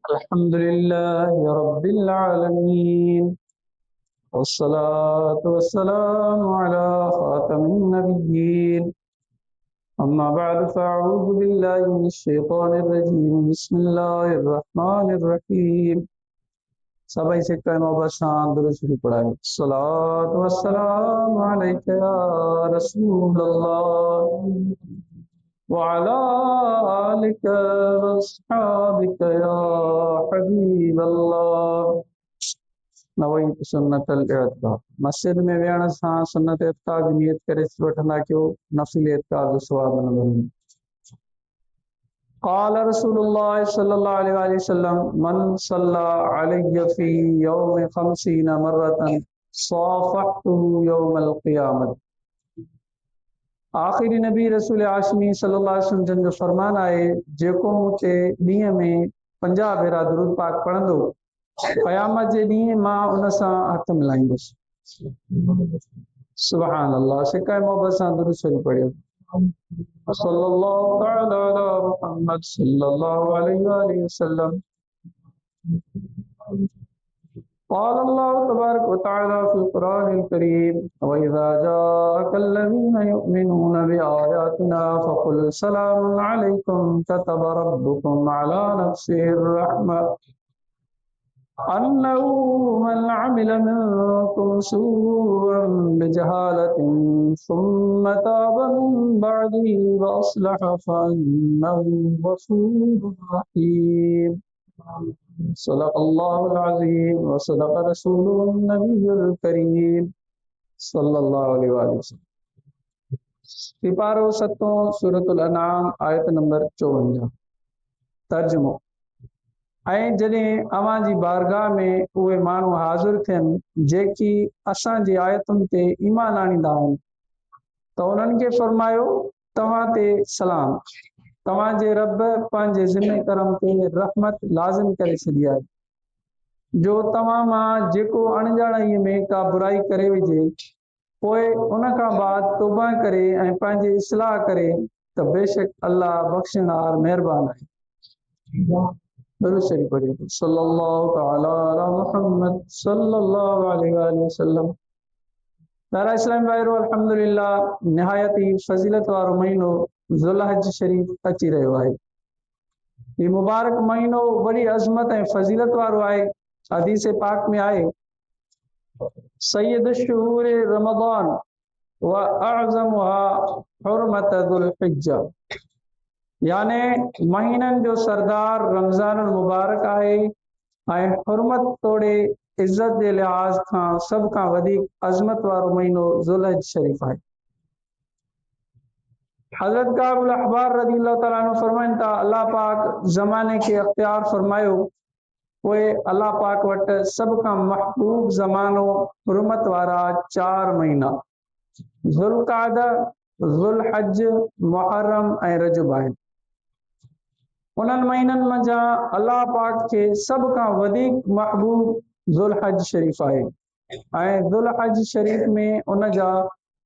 अल्हम्दुलिल्लाहि रब्बिल आलमीन वस्सलातु वस्सलामु अला खातमिन नबिय्यीन अम्मा बअद फ़अऊज़ु बिल्लाहि मिनश शैतानिर रजीम बिस्मिल्लाहिर रहमानिर रहीम। सबाई से कहना बशान दुरुस्त भी पढ़ाए। सलातु वस्सलामु अलैका या रसूलल्लाह व अला आलिका व अस्हाबिका या हबीबल्लाह। नवईत सुन्नतल इत्काफ़ मस्जिद में वेहण सां सुन्नत इत्काफ़ जी नियत करे वठंदा कयो नफ़िल इत्काफ़ जो सवाब न मिलंदो। क़ाल रसूलुल्लाह सल्लल्लाहु अलैहि वसल्लम मन सल्ला अलैहि फी यौम खमसीन मर्रतन साफ़हतुहु यौमल क़ियामत। आखिरी नबी रसूल आशमी सल्लल्लाहु अलैहि वसल्लम जन जो फरमान आहे जेको मूंखे ॾींहं में 50 भेरा दुरूद पाक पढ़ंदो क़यामत जे ॾींहुं मां उन सां हथ मिलाईंदुसि। सुभान अल्लाह। सिकाए मोहब्बत सां दुरूद शरीफ पढ़ियो। सल्लल्लाहु तआला अला मुहम्मद सल्लल्लाहु अलैहि वसल्लम। क़ाल अल्लाहु तबारक व तआला फ़िल क़ुरानिल करीम व इज़ा जाअकल्लज़ीना युमिनूना बिआयातिना फ़क़ुल सलामुन अलैकुम कतब रब्बुकुम अला नफ़्सिहिर रहमा अन्नहु मन अमिल मिनकुम सूअन बिजहालतिन सुम्मा ताब मिन बअदिही व अस्लह फअन्नहु गफूरुर रहीम। सदक़ल्लाहुल अज़ीम व सदक़ रसूलुहुन नबियुल करीम सल्लल्लाहु अलैहि वसल्लम। सिपारो 7 सूरतुल अनाम आयत नंबर 54। तर्जुमो। ऐं जॾहिं अव्हां जी बारगाह में उहे माण्हू हाज़िर थियनि जेकी असां जी आयतुनि ते ईमान आणींदा आहिनि त उन्हनि खे फरमायो तव्हां ते सलाम, तव्हां जे रब पंहिंजे ज़िम्मे करम ते रहमत लाज़िम करे छॾी आहे जो तव्हां मां जेको अणॼाणीअ में का बुराई करे विझे पोइ उन खां बाद तौबा करे ऐं पंहिंजी इस्लाह करे त बेशक अल्लाह बख़्शणहार महिरबान आहे। दुरूद शरीफ पढ़ियो। सल्लल्लाहु तआला अला मुहम्मद सल्लल्लाहु अलैहि वसल्लम। तारा इस्लाम भाइरो अल्हम्दुलिल्लाह निहायत ही फज़ीलत वारो महीनो ज़ुल्हज शरीफ अची रहियो आहे। ये मुबारक महीनो बड़ी अज़मत ऐं फज़ीलत वारो आहे। हदीस पाक में आहे सय्यद शुहूर रमज़ान व अअज़मुहा हुर्मत ज़ुल हिज्जा, याने महीननि जो सरदार रमज़ान मुबारक आहे ऐं हुर्मत तोड़े इज़त जे लिहाज़ खां सभ खां वधीक अज़मत वारो महीनो ज़ुल्हज शरीफ आहे। हज़रत काब अल अहबार रज़ियल्लाहु तआला अन्हु फरमाइनि था अल्लाह पाक ज़माने खे अख्तियार फरमायो पोइ अल्लाह पाक वटि सभ खां महबूब ज़मानो हुर्मत वारा 4 महीना ज़ुल्क़ादा, ज़ुल्हज, मुहर्रम ऐं रजब आहिनि। उन्हनि महीननि मंझां अल्लाह पाक खे सभ खां वधीक महबूब ज़ुल्हज शरीफ आहे ऐं ज़ुल्हज शरीफ में उन जा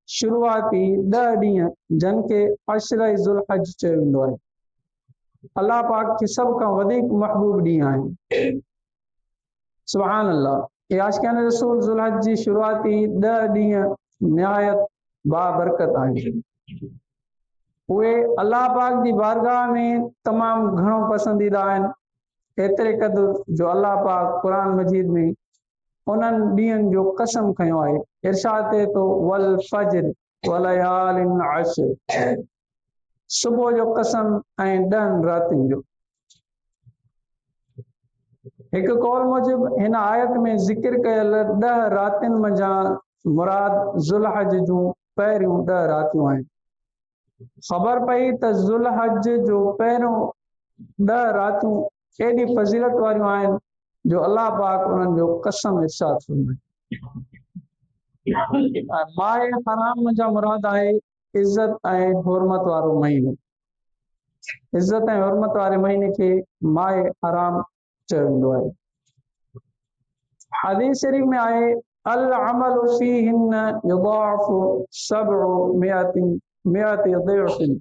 शुरूआती 10 ॾींहं जन खे अशर ज़ुल्हज चयो वेंदो आहे। अल्लाह पाक खे सभ खां वधीक महबूब ॾींहं आहिनि। सुभान अल्लाह। आशिकान रसूल ज़ुल्हज जी शुरूआती 10 ॾींहं निहायत बाबरकत आहिनि। उहे अल्लाह पाक जी बारगाह में तमामु घणो पसंदीदा आहिनि, एतिरे क़द्र जो अल्लाह पाक क़ुरान मजीद में उन्हनि ॾींहंनि जो कसम खयो आहे। इरशाद थिए थो वल फज्र वलयालिन अश्र, सुबुह जो कसम ऐं 10 रातियुनि जो। हिकु कौल मूजिब हिन आयत में ज़िक्र कयल 10 रातियुनि मंझां मुराद ज़ुल्हज जूं पहिरियों 10 रातियूं आहिनि। ख़बर पई त ज़ुल्हज जो पहिरियों 10 रातियूं एॾी फज़ीलत वारियूं आहिनि जो अल्लाह पाक उन्हनि जो कसम इरशाद फरमाए। माए हराम जा मुराद आहे इज़त ऐं हुर्मत वारो महीनो। इज़त ऐं हुर्मत वारे महीने खे माए हराम चयो वेंदो आहे। हदीस शरीफ में आहे अल अमल फीहिन युदाअफ़ु 700 ज़िअफ़िन।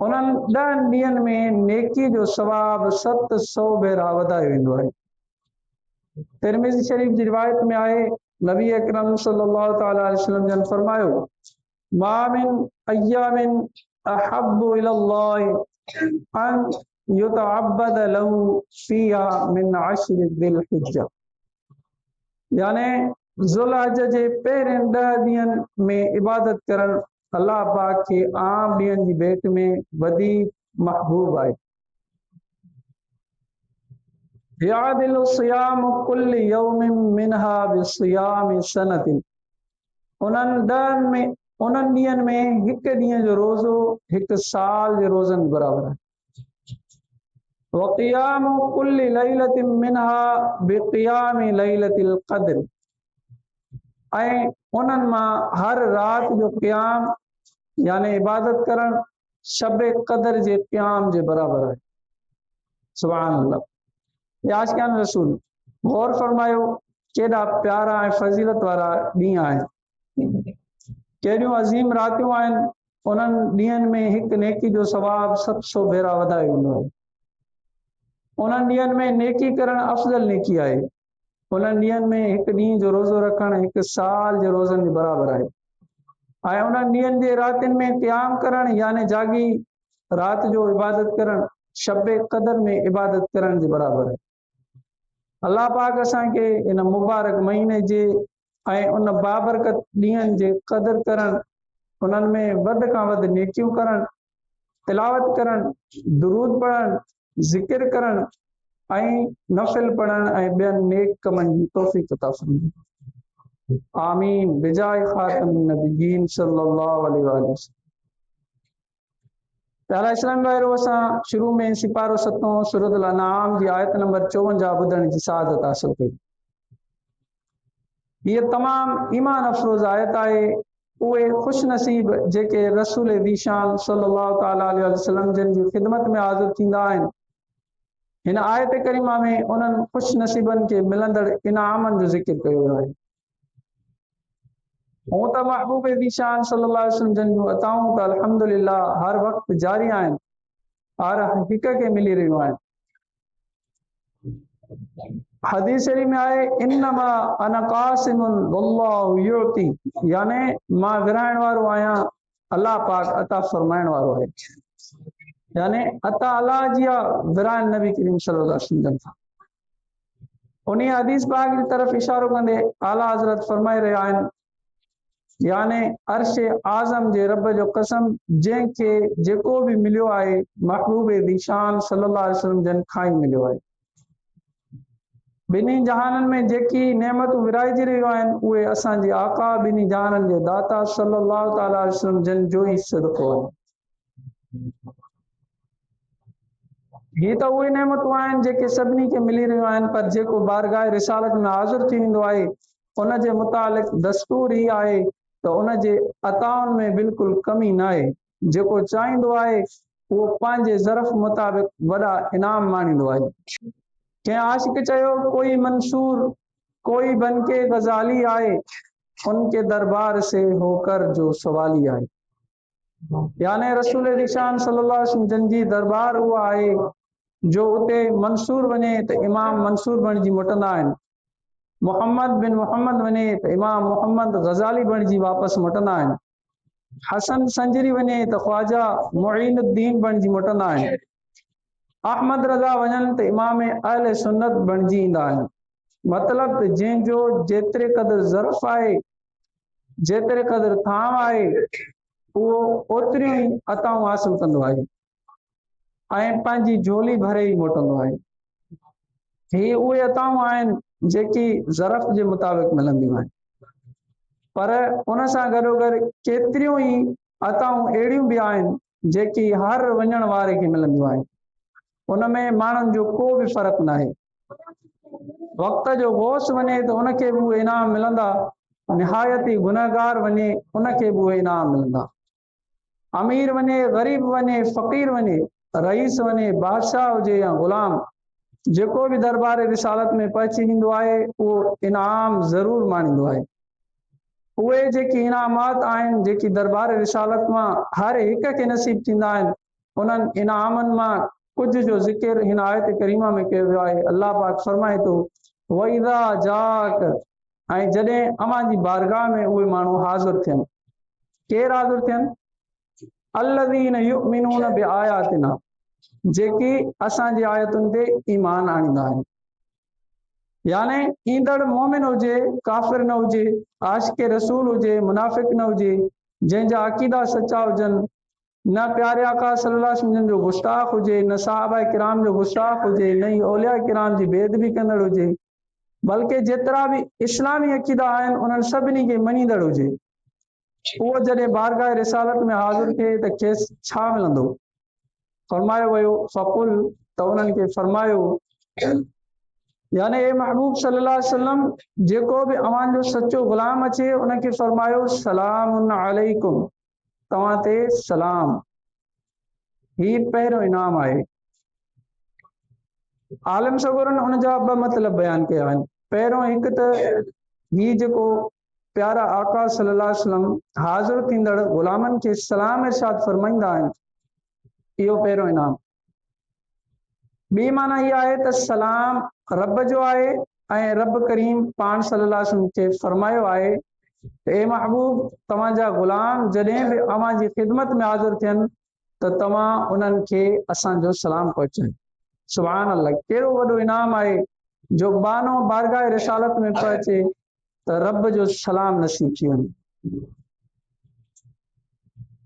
उन्हनि 10 ॾींहंनि में नेकी जो सवाब 700 भेरा वधायो वेंदो आहे। तिरमिज़ी शरीफ़ जी रिवायत में आहे, नबी अकरम सल्लल्लाहु तआला अलैहि वसल्लम जन फरमायो, मा मिन अय्यामिन अहब्बु इलल्लाहि अन युतअब्बद लहू फीहा मिन अश्र दिल हिज्जा। यानी ज़ुल्हज जे पहिरियन 10 ॾींहंनि में इबादत करणु अल्लाह पाक खे आम ॾींहंनि जी भेट में वधीक महबूब आहे। यादिलु सियाम कुल्ल यौमिन मिनहा बिसियाम सनतिन। उन्हनि ॾींहंनि में हिकु ॾींहं जो रोज़ो हिकु साल जे रोज़नि बराबरि आहे। वक़ियाम कुल्ल लैलतिन मिनहा बिक़ियाम लैलतिल क़द्र। ऐं उन्हनि मां हर राति जो क़याम यानी इबादत करणु शब क़द्र जे क़याम जे बराबरि आहे। सुभान अल्लाह। या आशिक़ान रसूल, गौर फरमायो केॾा प्यारा ऐं फज़ीलत वारा ॾींहं आहिनि, केॾियूं अज़ीम रातियूं आहिनि। उन्हनि ॾींहंनि में हिकु नेकी जो सवाब 700 भेरा वधायो वेंदो आहे। उन्हनि ॾींहंनि में नेकी करणु अफ़ज़ल नेकी आहे। उन्हनि ॾींहंनि में हिकु ॾींहं जो रोज़ो रखणु हिकु साल जे रोज़नि जे बराबरि आहे। ऐं उन्हनि ॾींहंनि जे रातिनि में क़याम करणु यानी जागी राति जो इबादत करणु शब क़द्र में इबादत करण जे बराबरि आहे। अल्लाह पाक असांखे इन मुबारक महीने जे ऐं उन बाबरकत ॾींहंनि जे क़द्र करणु, उन्हनि में वधि खां वधि नेकियूं करणु, तिलावत करणु, दुरूद पढ़णु, ज़िक्र करणु ऐं नफ़िल पढ़णु ऐं ॿियनि नेक कमनि जी तौफ़ीक़ अता फ़रमाए। आमीन बिजाए ख़ातमुन नबिय्यीन सल्लल्लाहु अलैहि वसल्लम। प्यारा इस्लामी भाइरो, असां शुरू में सिपारो 7 सूरत अनाम जी आयत नंबर 54 ॿुधण जी सआदत हासिल कई। हीअ तमामु ईमान अफ़रोज़ आयत आहे। उहे ख़ुश नसीब जेके रसूल ज़ीशान सल्लल्लाहु तआला अलैहि वसल्लम जिन जी ख़िदमत में हाज़िर थींदा आहिनि, हिन आयत करीमा में उन्हनि ख़ुश नसीबनि खे मिलंदड़ इनामनि जो ज़िक्र कयो वियो आहे। हूं त महबूब ज़ीशान सल्लल्लाहु अलैहि वसल्लम जन जूं अताऊं त अल्हम्दुलिल्लाह हर वक़्तु जारी आहिनि, हर हिक खे मिली रहियूं आहिनि। हदीस शरीफ में आए, इन्नमा अना क़ासिमुन वल्लाहु युती, यानी मां विराइण वारो आहियां, अल्लाह पाक अता फरमाइण वारो आहे। यानी अता अल्लाह जी विराइण नबी करीम सल्लल्लाहु अलैहि वसल्लम था। उन हदीस पाक की तरफ इशारो कंदे आला हज़रत फरमाए रहिया आहिनि, यानी अर्श आज़म जे रब जो कसम, जंहिंखे जेको बि मिलियो आहे महबूब ज़ीशान सल्लल्लाहु अलैहि वसल्लम जन खां ई मिलियो आहे। ॿिन्ही जहाननि में जेकी नेमतूं विराइजी रहियूं आहिनि, उहे असांजे आका ॿिन्ही जहाननि जे दाता सल्लल्लाहु तआला अलैहि वसल्लम जन जो ई सदक़ो आहे। ही त उहे नेमतूं आहिनि जेके सभिनी खे मिली रहियूं आहिनि, पर जेको बारगाह रिसालत में हाज़िर थी वेंदो आहे, उन जे मुतालिक़ दस्तूर ही आहे त उन जे अताउनि में बिल्कुलु कमी न आहे। जेको चाहींदो आहे उहो पंहिंजे ज़रफ़ मुताबिक़ वॾा इनाम माणींदो आहे। कंहिं आशिक़ चयो, कोई मंसूर कोई बनके गज़ाली आए, उनके दरबार से होकर जो सवाली आए। यानी रसूल ज़ीशान सल्लल्लाहु अलैहि वसल्लम जन जी दरबार उहा आहे जो उते मंसूर वञे त इमाम मंसूर बणिजी मोटंदा आहिनि, मोहम्मद बिन मोहम्मद वञे त इमाम मोहम्मद गज़ाली बणिजी वापसि मोटंदा आहिनि, हसन संजरी वञे त ख्वाजा मुईनुद्दीन बणिजी मोटंदा आहिनि, अहमद रज़ा वञनि त इमाम अहले सुन्नत बणिजी ईंदा आहिनि। मतिलब त जंहिंजो जेतिरे क़दुरु ज़रफ़ आहे, जेतिरे क़दुरु थाम आहे, उहो ओतिरियूं ई अताऊं हासिल कंदो आहे ऐं पंहिंजी झोली भरे ई मोटंदो आहे। ही उहे अताऊं आहिनि जेकी ज़रफ़ जे मुताबिक़ मिलंदियूं आहिनि, पर उन सां गॾोगॾु केतिरियूं ई अताऊं अहिड़ियूं बि आहिनि जेकी हर वञण वारे खे मिलंदियूं आहिनि। उनमें माण्हुनि जो को बि फ़र्क़ु न आहे। वक़्त जो गौस वञे त उनखे बि उहे इनाम मिलंदा, निहायती गुनहगार वञे उनखे बि उहे इनाम मिलंदा। अमीर वञे, ग़रीब वञे, फ़क़ीर वञे, रईस वञे, बादशाह हुजे या ग़ुलाम, जेको बि दरबार रिसालत में पहुची वेंदो आहे उहो इनाम ज़रूरु माणींदो आहे। उहे जेकी इनामात आहिनि जेकी दरबार रिसालत मां हर हिक खे नसीब थींदा आहिनि, उन्हनि इनामनि मां कुझु जो ज़िक्र हिन आयत करीमा में कयो वियो आहे। अल्लाह पाक फरमाए थो वइदा जाक, ऐं जॾहिं अव्हां जी बारगाह में उहे माण्हू हाज़िर थियनि। केरु हाज़िर थियनि? अल्लज़ीन युमिनून बिआयातिना, जेकी असांजी आयतुनि ते ईमान आणींदा आहिनि। यानी ईंदड़ मोमिन हुजे, काफ़िर न हुजे, आशिक़ रसूल हुजे, मुनाफ़िक़ न हुजे, जंहिंजा अक़ीदा सचा हुजनि, न प्यारे आका सल्लल्लाहु अलैहि वसल्लम जो गुस्ताख़ हुजे, न सहाबा किराम जो गुस्ताख़ हुजे, न ई औलिया किराम जी बेदबी कंदड़ हुजे, बल्कि जेतिरा भी इस्लामी अक़ीदा आहिनि उन्हनि सभिनी खे मञींदड़ हुजे, उहो जॾहिं बारगाह रिसालत में हाज़िर थिए त खेसि छा मिलंदो? फरमायो वियो फ़कुल, त उन्हनि खे फरमायो, यानी ए महबूब सल्लल्लाहु अलैहि वसल्लम, जेको बि अव्हांजो सचो ग़ुलाम अचे उनखे फरमायो सलामुन अलैकुम, तव्हां ते सलाम। ही पहिरियों इनाम आहे। आलिम सगोरनि उन जा ॿ मतिलब बयान कया आहिनि। पहिरियों हिकु त ही जेको प्यारा आका सल्लल्लाहु अलैहि वसल्लम हाज़िर थींदड़ ग़ुलामनि खे सलाम इरशाद फरमाईंदा आहिनि, इहो पहिरियों इनाम। ॿी माना इहा आहे त सलाम रब जो आहे, ऐं रब करीम पाण सल्लल्लाहु अलैहि वसल्लम खे फरमायो आहे त ए महबूब, तव्हांजा ग़ुलाम जॾहिं बि अव्हां जी ख़िदमत में हाज़िर थियनि त तव्हां उन्हनि खे असांजो सलाम पहुचायो। सुभान अल्लाह, कहिड़ो वॾो इनाम आहे जो बानो बारगाह रिसालत में पहुचे त रब जो सलाम नसीब थी वञे।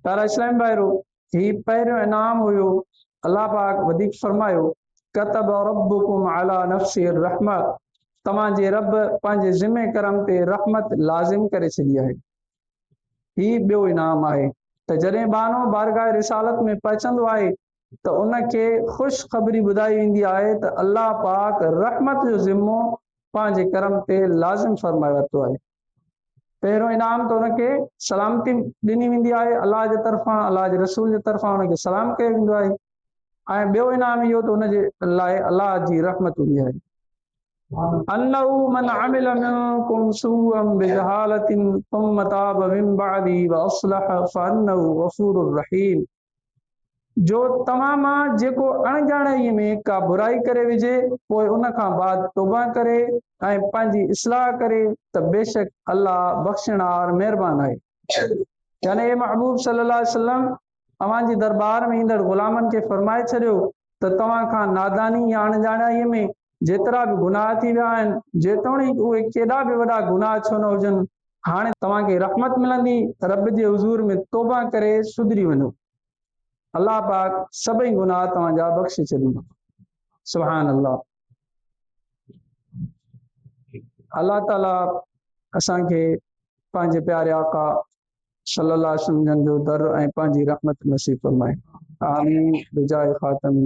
प्यारा इस्लामी भाइरो, ही पहिरियों इनाम हुयो। अल्लाह पाक वधीक फरमायो कतब रब्बुकुम अला नफ्सी रहमा, तव्हांजे रब पंहिंजे ज़िमे करम ते रहमत लाज़िम करे छॾी आहे। ही ॿियो इनाम आहे त जॾहिं बानो बारगाह रिसालत में पहुचंदो आहे त उनखे ख़ुशख़बरी ॿुधाई वेंदी आहे त अल्लाह पाक रहमत जो ज़िम्मो पंहिंजे करम ते लाज़िम फरमाए वरितो आहे। पहिरियों इनाम त उनखे सलामती ॾिनी वेंदी आहे, अलाह जे तरफ़ां, अलाह जे रसूल जे तरफ़ां उनखे सलाम कयो वेंदो आहे, ऐं ॿियो इनाम इहो त उनजे लाइ अलाह जी रहमत हूंदी आहे। अन्नहु मन अमिल मिनकुम सूअन बिजहालतिन थुम्म ताब मिन बअदी व अस्लह फअन्नहु गफूरुर रहीम, जो तव्हां मां जेको अणॼाणाईअ में का बुराई करे विझे, पोइ उन खां बाद तौबा करे ऐं पंहिंजी इस्लाह करे त बेशक अल्लाह बख़्शणार महिरबान आहे। यानी ए महबूब सल्लल्लाहु अलैहि वसल्लम अव्हांजी दरबार में ईंदड़ ग़ुलामनि खे फरमाए छॾियो त तव्हां खां नादानी या अणॼाणाईअ में जेतिरा बि गुनाह थी विया आहिनि, जेतोणीकि उहे केॾा बि वॾा गुनाह छो न हुजनि, हाणे तव्हांखे रहमत मिलंदी, रब जे हुज़ूर में तौबा करे सुधरी वञो, अल्लाह पाक सभई गुनाह तव्हांजा बख़्शे छॾींदो। सुभान अल्लाह। अल्लाह ताला असांखे पंहिंजे प्यारे आका सल्लल्लाहु अलैहि वसल्लम जो दर ऐं पंहिंजी रहमत नसीब फरमाए। आमीन बिजाए ख़ातम।